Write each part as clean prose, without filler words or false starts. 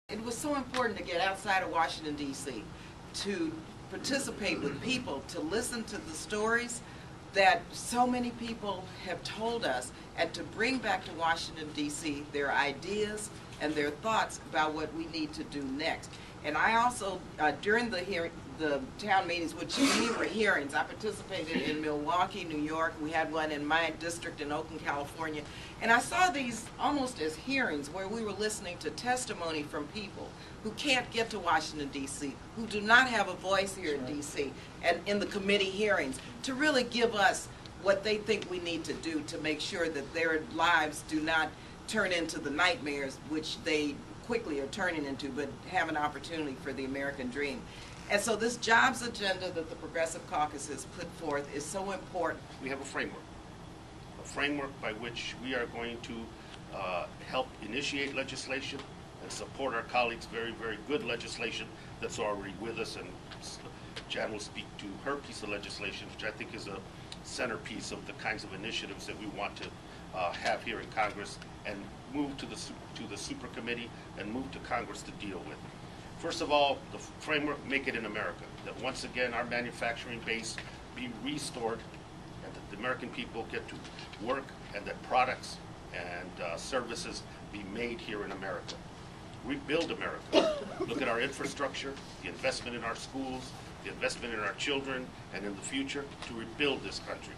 It was so important to get outside of Washington, D.C., to participate with people, to listen to the stories that so many people have told us, and to bring back to Washington, D.C. their ideas and their thoughts about what we need to do next. And I also, during the town meetings, which to me were hearings, I participated in Milwaukee, New York. We had one in my district in Oakland, California. And I saw these almost as hearings where we were listening to testimony from people who can't get to Washington, D.C., who do not have a voice here in D.C. and in the committee hearings, to really give us what they think we need to do to make sure that their lives do not turn into the nightmares which they quickly are turning into, but have an opportunity for the American dream. And so this jobs agenda that the Progressive Caucus has put forth is so important. We have a framework by which we are going to help initiate legislation and support our colleagues' very, very good legislation that's already with us. And Jan will speak to her piece of legislation, which I think is a centerpiece of the kinds of initiatives that we want to have here in Congress and move to the super committee and move to Congress to deal with. First of all, the framework, make it in America, that once again our manufacturing base be restored and that the American people get to work and that products and services be made here in America. Rebuild America. Look at our infrastructure, the investment in our schools, the investment in our children and in the future to rebuild this country.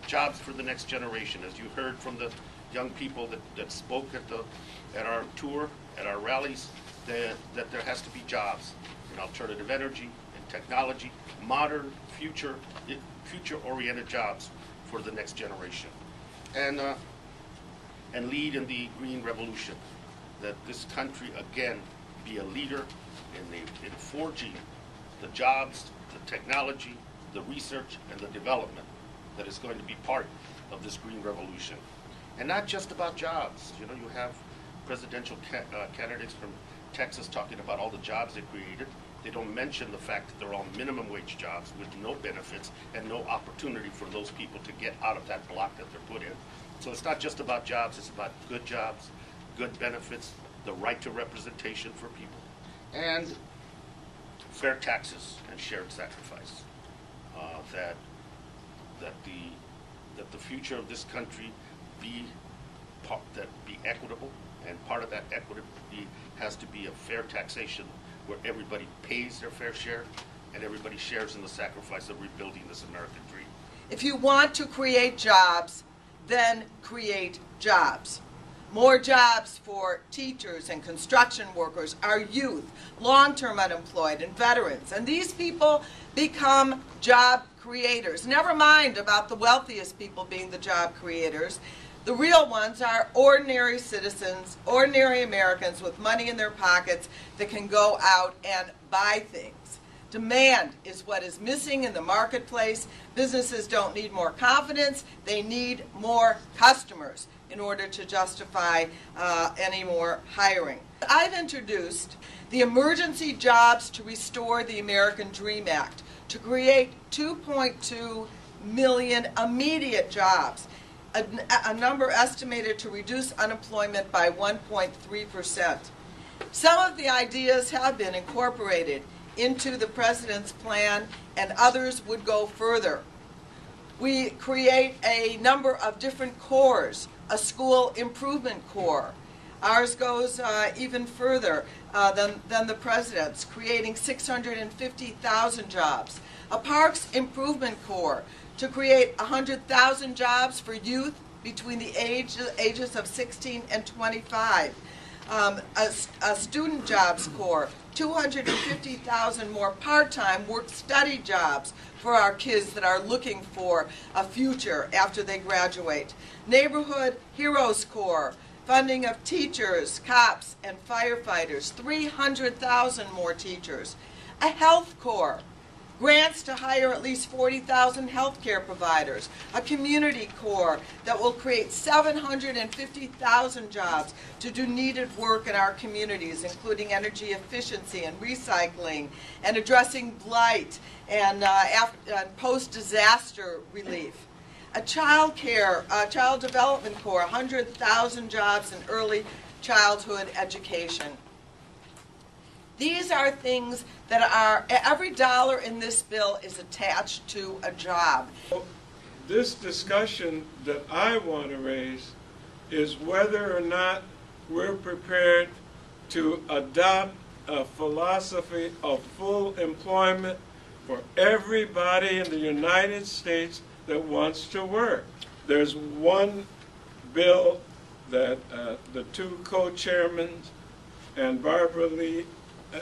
Jobs for the next generation, as you heard from the young people that spoke at our tour, at our rallies, that there has to be jobs in alternative energy, in technology, modern, future-oriented jobs for the next generation. And lead in the green revolution, that this country again be a leader in forging the jobs, the technology, the research, and the development that is going to be part of this green revolution. And not just about jobs. You know, you have presidential candidates from Texas talking about all the jobs they created. They don't mention the fact that they're all minimum wage jobs with no benefits and no opportunity for those people to get out of that block that they're put in. So it's not just about jobs, it's about good jobs, good benefits, the right to representation for people, and fair taxes and shared sacrifice. That the future of this country be equitable, and part of that equity has to be a fair taxation where everybody pays their fair share and everybody shares in the sacrifice of rebuilding this American dream. If you want to create jobs, then create jobs. More jobs for teachers and construction workers, our youth, long-term unemployed, and veterans. And these people become job creators. Never mind about the wealthiest people being the job creators. The real ones are ordinary citizens, ordinary Americans with money in their pockets that can go out and buy things. Demand is what is missing in the marketplace. Businesses don't need more confidence, they need more customers in order to justify any more hiring. I've introduced the Emergency Jobs to Restore the American Dream Act to create 2.2 million immediate jobs, a number estimated to reduce unemployment by 1.3%. Some of the ideas have been incorporated into the President's plan, and others would go further. We create a number of different corps, a school improvement corps. Ours goes even further than the President's, creating 650,000 jobs. A parks improvement corps to create 100,000 jobs for youth between the ages of 16 and 25. A student jobs corps, 250,000 more part-time work-study jobs for our kids that are looking for a future after they graduate. Neighborhood Heroes Corps, funding of teachers, cops, and firefighters, 300,000 more teachers. A health corps, grants to hire at least 40,000 health care providers. A community corps that will create 750,000 jobs to do needed work in our communities, including energy efficiency and recycling, and addressing blight and post-disaster relief. A child development corps, 100,000 jobs in early childhood education. These are things that are, every dollar in this bill is attached to a job. This discussion that I want to raise is whether or not we're prepared to adopt a philosophy of full employment for everybody in the United States that wants to work. There's one bill that the two co-chairmen and Barbara Lee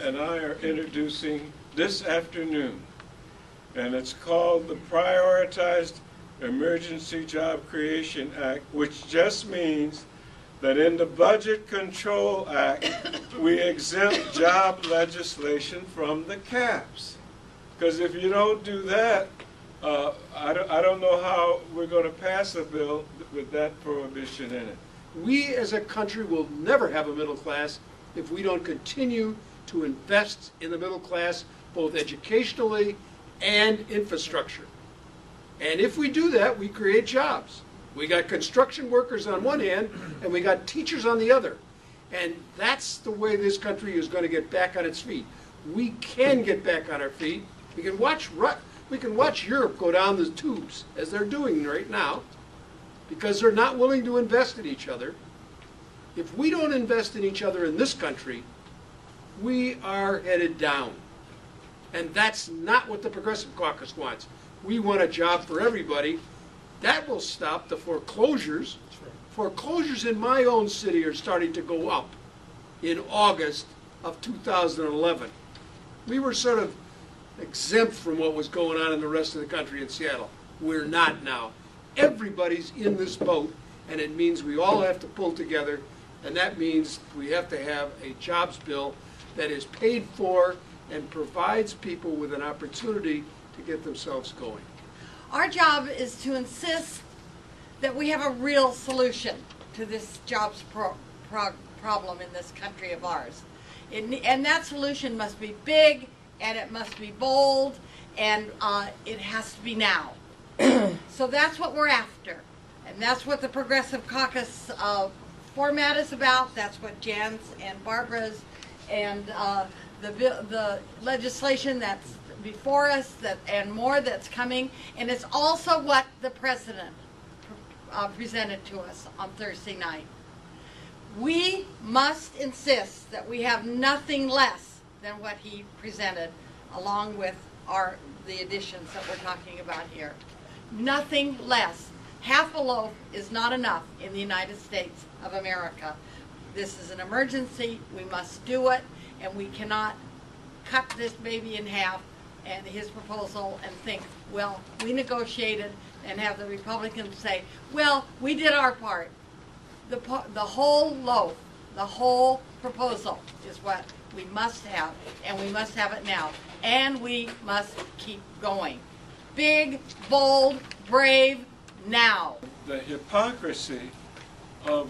and I are introducing this afternoon, and it's called the Prioritized Emergency Job Creation Act, which just means that in the Budget Control Act, we exempt job legislation from the caps. Because if you don't do that, I don't know how we're going to pass a bill with that prohibition in it. We as a country will never have a middle class if we don't continue to invest in the middle class, both educationally and infrastructure. And if we do that, we create jobs. We got construction workers on one hand, and we got teachers on the other. And that's the way this country is going to get back on its feet. We can get back on our feet. We can watch Europe go down the tubes, as they're doing right now, because they're not willing to invest in each other. If we don't invest in each other in this country, we are headed down. And that's not what the Progressive Caucus wants. We want a job for everybody. That will stop the foreclosures. Foreclosures in my own city are starting to go up in August of 2011. We were sort of exempt from what was going on in the rest of the country in Seattle. We're not now. Everybody's in this boat, and it means we all have to pull together, and that means we have to have a jobs bill that is paid for and provides people with an opportunity to get themselves going. Our job is to insist that we have a real solution to this jobs problem in this country of ours. And that solution must be big, and it must be bold, and it has to be now. So that's what we're after. And that's what the Progressive Caucus format is about. That's what Jan's and Barbara's and the legislation that's before us and more that's coming. And it's also what the President presented to us on Thursday night. We must insist that we have nothing less than what he presented, along with the additions that we're talking about here. Nothing less. Half a loaf is not enough in the United States of America. This is an emergency. We must do it, and we cannot cut this baby in half and his proposal and think, well, we negotiated, and have the Republicans say, well, we did our part. The whole loaf, the whole proposal is what we must have, and we must have it now. And we must keep going. Big, bold, brave, now. The hypocrisy of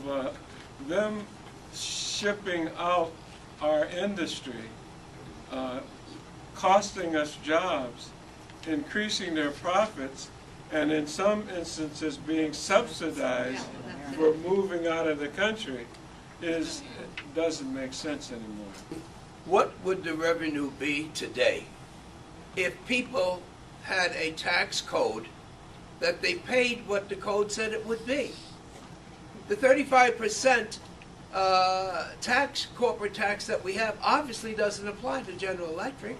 them shipping out our industry, costing us jobs, increasing their profits, and in some instances being subsidized for moving out of the country doesn't make sense anymore. What would the revenue be today if people had a tax code that they paid what the code said it would be? The 35% corporate tax that we have obviously doesn't apply to General Electric.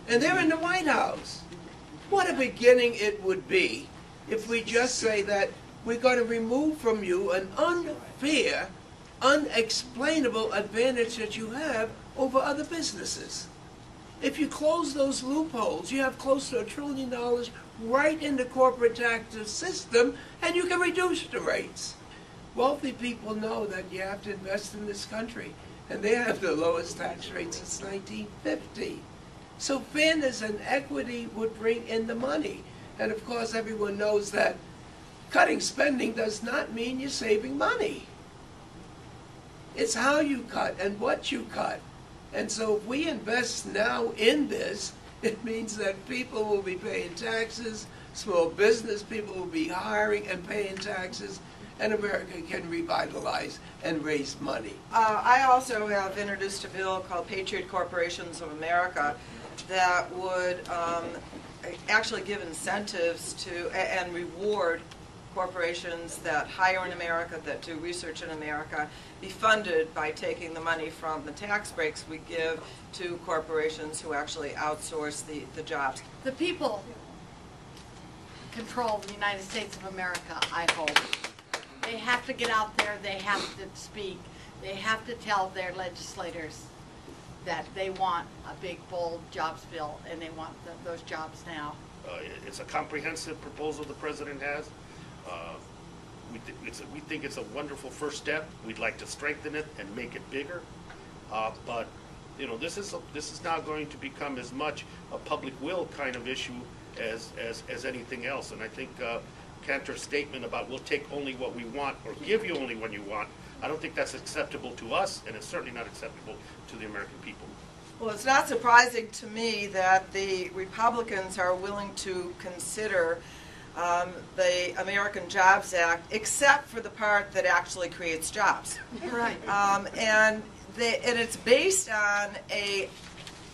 And they're in the White House. What a beginning it would be if we just say that we're going to remove from you an unfair, unexplainable advantage that you have over other businesses. If you close those loopholes, you have close to $1 trillion right in the corporate tax system, and you can reduce the rates. Wealthy people know that you have to invest in this country, and they have the lowest tax rate since 1950. So fairness and equity would bring in the money. And of course, everyone knows that cutting spending does not mean you're saving money. It's how you cut and what you cut. And so if we invest now in this, it means that people will be paying taxes, small business people will be hiring and paying taxes, and America can revitalize and raise money. I also have introduced a bill called Patriot Corporations of America that would actually give incentives to and reward corporations that hire in America, that do research in America, be funded by taking the money from the tax breaks we give to corporations who actually outsource the jobs. The people control the United States of America, I hope. They have to get out there, they have to speak, they have to tell their legislators that they want a big, bold jobs bill, and they want those jobs now. It's a comprehensive proposal the president has. We think it's a wonderful first step. We'd like to strengthen it and make it bigger. But you know, this is now going to become as much a public will kind of issue as anything else. And I think Cantor's statement about we'll take only what we want or give you only what you want, I don't think that's acceptable to us, and it's certainly not acceptable to the American people. Well, it's not surprising to me that the Republicans are willing to consider the American Jobs Act, except for the part that actually creates jobs. Right. And it's based on a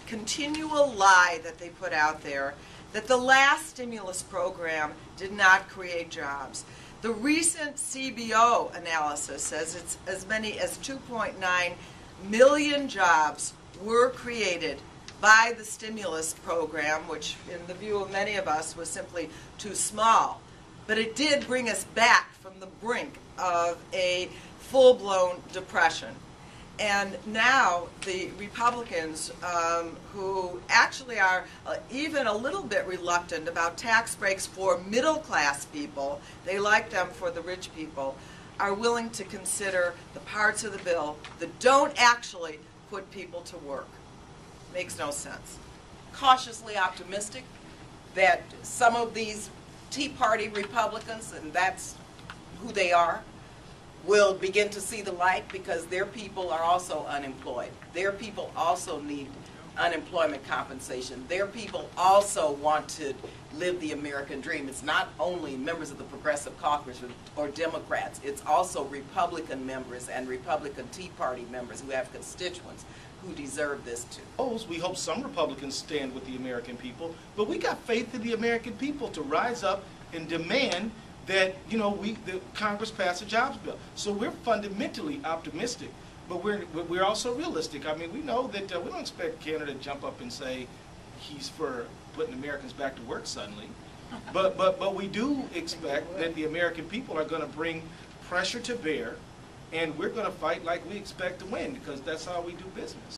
continual lie that they put out there that the last stimulus program did not create jobs. The recent CBO analysis says it's as many as 2.9 million jobs were created by the stimulus program, which in the view of many of us was simply too small. But it did bring us back from the brink of a full-blown depression. And now the Republicans, who actually are even a little bit reluctant about tax breaks for middle-class people, they like them for the rich people, are willing to consider the parts of the bill that don't actually put people to work. Makes no sense. Cautiously optimistic that some of these Tea Party Republicans, and that's who they are, will begin to see the light, because their people are also unemployed. Their people also need unemployment compensation. Their people also want to live the American dream. It's not only members of the Progressive Caucus or Democrats, it's also Republican members and Republican Tea Party members who have constituents who deserve this too. We hope some Republicans stand with the American people, but we got faith in the American people to rise up and demand that, you know, the Congress pass a jobs bill. So we're fundamentally optimistic, but we're also realistic. I mean, we know that we don't expect Canada to jump up and say he's for putting Americans back to work suddenly, but we do expect that the American people are going to bring pressure to bear, and we're going to fight like we expect to win, because that's how we do business.